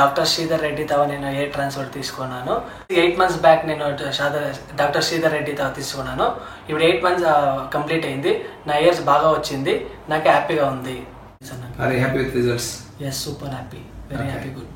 Doctor Sridhar రెడ్డితో నేను air transfer తీసుకున్నాను. 8 months బ్యాక్ నేను డాక్టర్ శ్రీధర్ రెడ్డితో తీసుకున్నాను. ఇప్పుడు 8 months కంప్లీట్ అయింది. నా ఇయర్స్ బాగా వచ్చింది. నాకు హ్యాపీగా ఉంది. Are you happy with results? Yes, super happy. Very happy, good.